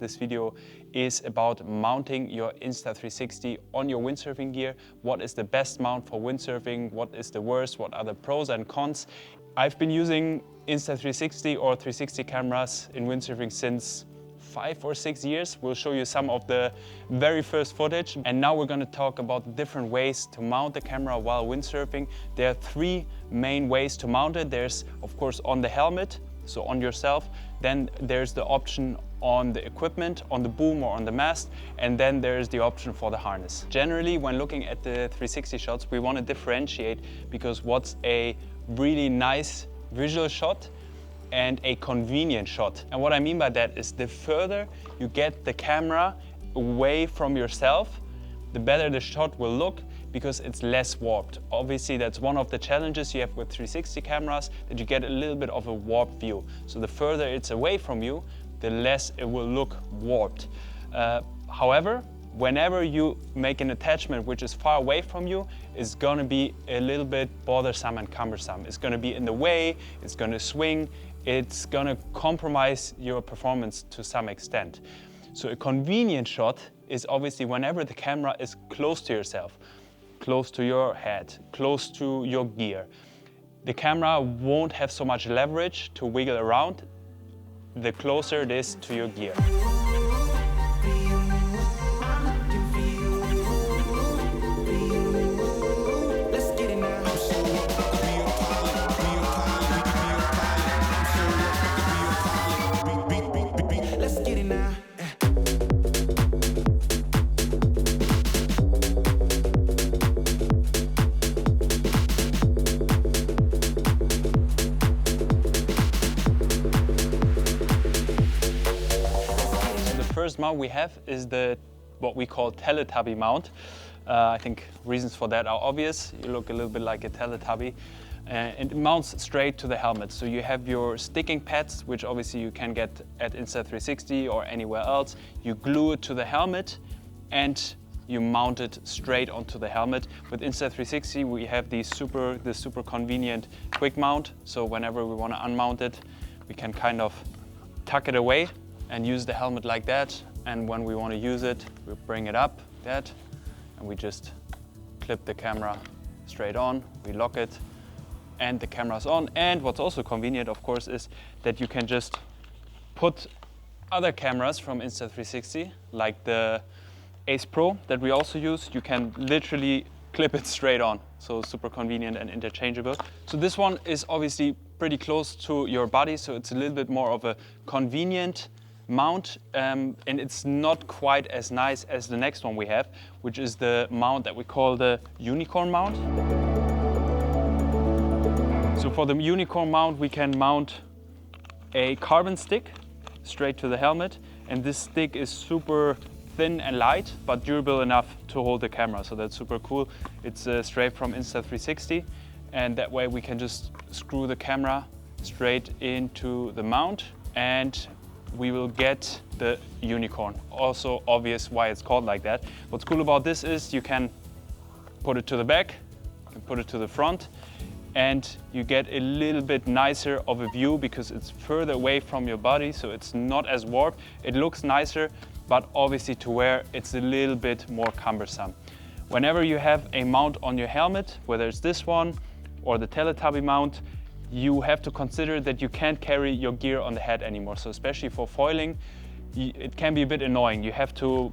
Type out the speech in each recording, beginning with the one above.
This video is about mounting your Insta360 on your windsurfing gear. What is the best mount for windsurfing? What is the worst? What are the pros and cons? I've been using Insta360 or 360 cameras in windsurfing since 5 or 6 years. We'll show you some of the very first footage. And now we're going to talk about different ways to mount the camera while windsurfing. There are 3 main ways to mount it. There's, of course, on the helmet, so on yourself. Then there's the option on the equipment, on the boom or on the mast, and then there's the option for the harness. Generally, when looking at the 360 shots, we want to differentiate because what's a really nice visual shot and a convenient shot. And what I mean by that is the further you get the camera away from yourself, the better the shot will look because it's less warped. Obviously, that's one of the challenges you have with 360 cameras, that you get a little bit of a warped view. So the further it's away from you, the less it will look warped. However, whenever you make an attachment which is far away from you, it's gonna be a little bit bothersome and cumbersome. It's gonna be in the way, it's gonna swing, it's gonna compromise your performance to some extent. So a convenient shot is obviously whenever the camera is close to yourself, close to your head, close to your gear. The camera won't have so much leverage to wiggle around the closer it is to your gear. First mount we have is what we call Teletubby Mount. I think reasons for that are obvious. You look a little bit like a Teletubby. And it mounts straight to the helmet. So you have your sticking pads, which obviously you can get at Insta360 or anywhere else. You glue it to the helmet and you mount it straight onto the helmet. With Insta360 we have this super convenient quick mount. So whenever we want to unmount it, we can kind of tuck it away and use the helmet like that. And when we want to use it, we bring it up, and we just clip the camera straight on, we lock it, and the camera's on. And what's also convenient, of course, is that you can just put other cameras from Insta360, like the Ace Pro that we also use, you can literally clip it straight on. So super convenient and interchangeable. So this one is obviously pretty close to your body, so it's a little bit more of a convenient mount, and it's not quite as nice as the next one we have, which is the mount that we call the unicorn mount. So for the unicorn mount, we can mount a carbon stick straight to the helmet, and this stick is super thin and light, but durable enough to hold the camera, so that's super cool. It's straight from Insta360, and that way we can just screw the camera straight into the mount, and we will get the unicorn. Also obvious why it's called like that. What's cool about this is you can put it to the back, you can put it to the front, and you get a little bit nicer of a view because it's further away from your body, so it's not as warped. It looks nicer, but obviously to wear it's a little bit more cumbersome. Whenever you have a mount on your helmet, whether it's this one or the Teletubby mount, you have to consider that you can't carry your gear on the head anymore. So especially for foiling, it can be a bit annoying. You have to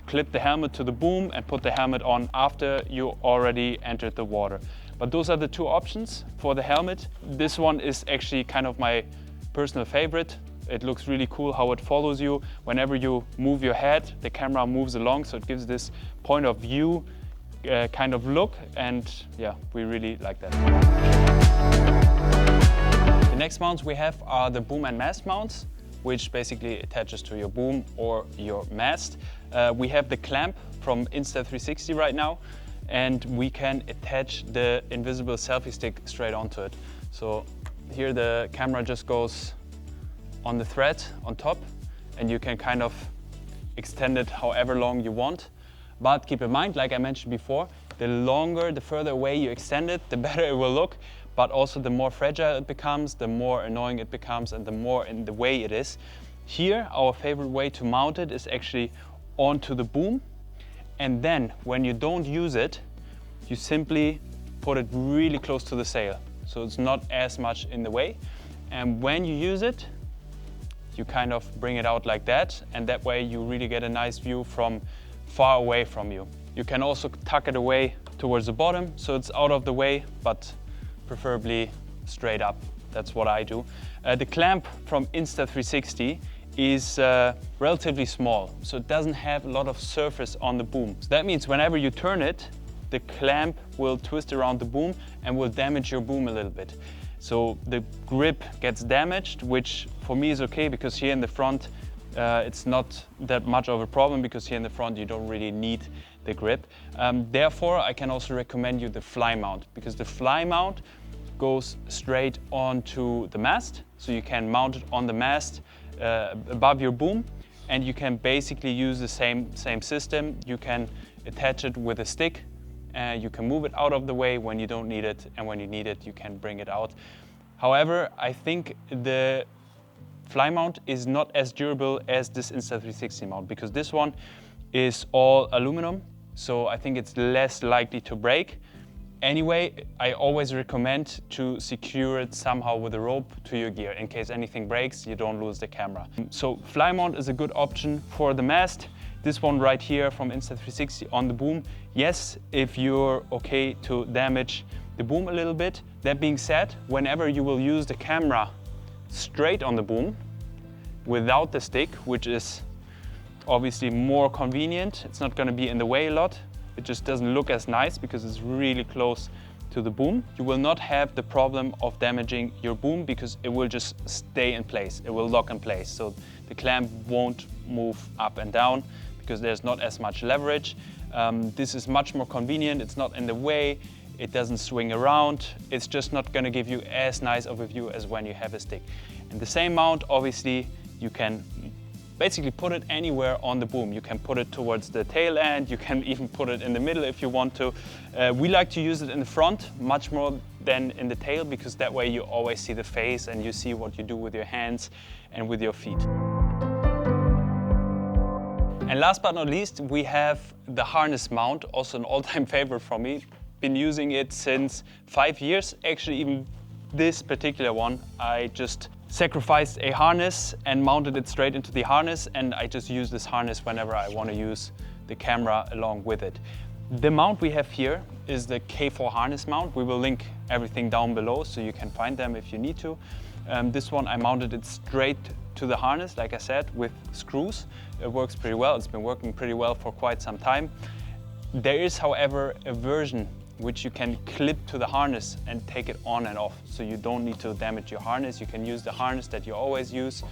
clip the helmet to the boom and put the helmet on after you already entered the water. But those are the 2 options for the helmet. This one is actually kind of my personal favorite. It looks really cool how it follows you. Whenever you move your head, the camera moves along, so it gives this point of view kind of look, and yeah, we really like that. The next mounts we have are the boom and mast mounts, which basically attaches to your boom or your mast. We have the clamp from Insta360 right now, and we can attach the invisible selfie stick straight onto it. So here the camera just goes on the thread on top, and you can kind of extend it however long you want. But keep in mind, like I mentioned before, the further away you extend it, the better it will look. but also the more fragile it becomes, the more annoying it becomes, and the more in the way it is. Here, our favorite way to mount it is actually onto the boom. And then when you don't use it, you simply put it really close to the sail. So it's not as much in the way. And when you use it, you kind of bring it out like that. And that way you really get a nice view from far away from you. You can also tuck it away towards the bottom, so it's out of the way, but preferably straight up. That's what I do. The clamp from Insta360 is relatively small, so it doesn't have a lot of surface on the boom. So that means whenever you turn it, the clamp will twist around the boom and will damage your boom a little bit. So the grip gets damaged, which for me is okay, because here in the front it's not that much of a problem, because here in the front you don't really need the grip. Therefore, I can also recommend you the fly mount, because the fly mount goes straight onto the mast. So you can mount it on the mast above your boom, and you can basically use the same system. You can attach it with a stick, and you can move it out of the way when you don't need it, and when you need it, you can bring it out. However, I think the fly mount is not as durable as this Insta360 mount, because this one is all aluminum, so I think it's less likely to break. Anyway, I always recommend to secure it somehow with a rope to your gear. In case anything breaks, you don't lose the camera. So fly mount is a good option for the mast. This one right here from Insta360 on the boom. Yes, if you're okay to damage the boom a little bit. That being said, whenever you will use the camera straight on the boom without the stick, which is obviously more convenient, it's not going to be in the way a lot. It just doesn't look as nice because it's really close to the boom. You will not have the problem of damaging your boom, because it will just stay in place. It will lock in place. So the clamp won't move up and down because there's not as much leverage. This is much more convenient. It's not in the way. It doesn't swing around. It's just not going to give you as nice of a view as when you have a stick. And the same mount, obviously, you can basically put it anywhere on the boom. You can put it towards the tail end. You can even put it in the middle if you want to. We like to use it in the front much more than in the tail, because that way you always see the face and you see what you do with your hands and with your feet. And last but not least, we have the harness mount, also an all-time favorite for me. Been using it since 5 years. Actually, even this particular one, I just sacrificed a harness and mounted it straight into the harness, and I just use this harness whenever I want to use the camera along with it. The mount we have here is the K4 harness mount. We will link everything down below so you can find them if you need to. This one, I mounted it straight to the harness, like I said, with screws. It works pretty well. It's been working pretty well for quite some time. There is, however, a version which you can clip to the harness and take it on and off. So you don't need to damage your harness. You can use the harness that you always use.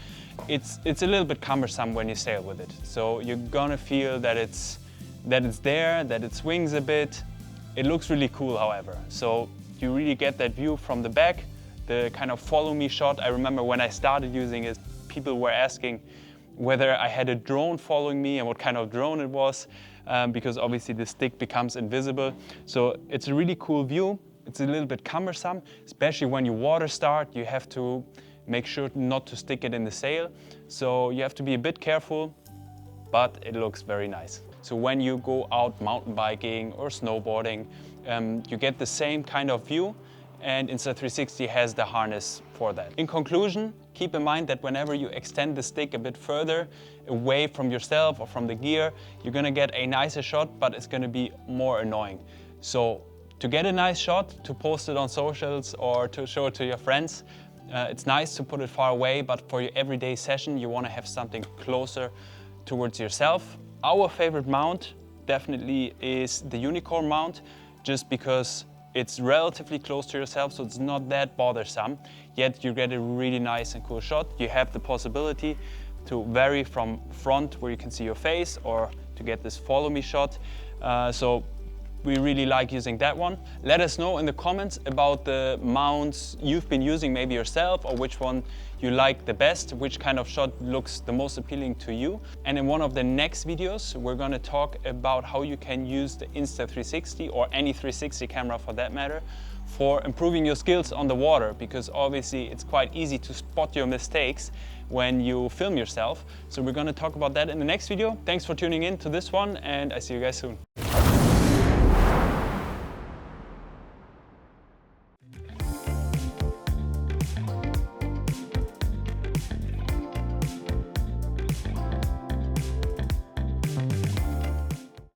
It's a little bit cumbersome when you sail with it. So you're gonna feel that it's there, that it swings a bit. It looks really cool, however. So you really get that view from the back, the kind of follow me shot. I remember when I started using it, people were asking whether I had a drone following me and what kind of drone it was. Because obviously the stick becomes invisible. So it's a really cool view. It's a little bit cumbersome, especially when you water start. You have to make sure not to stick it in the sail. So you have to be a bit careful, but it looks very nice. So when you go out mountain biking or snowboarding, you get the same kind of view, and Insta360 has the harness for that. In conclusion, keep in mind that whenever you extend the stick a bit further away from yourself or from the gear, you're gonna get a nicer shot, but it's gonna be more annoying. So to get a nice shot, to post it on socials or to show it to your friends, it's nice to put it far away, but for your everyday session, you wanna have something closer towards yourself. Our favorite mount definitely is the unicorn mount, just because it's relatively close to yourself, so it's not that bothersome, yet you get a really nice and cool shot. You have the possibility to vary from front, where you can see your face, or to get this follow me shot. So we really like using that one. Let us know in the comments about the mounts you've been using maybe yourself, or which one you like the best, which kind of shot looks the most appealing to you. And in one of the next videos, we're gonna talk about how you can use the Insta360 or any 360 camera for that matter for improving your skills on the water, because obviously it's quite easy to spot your mistakes when you film yourself. So we're gonna talk about that in the next video. Thanks for tuning in to this one, and I see you guys soon.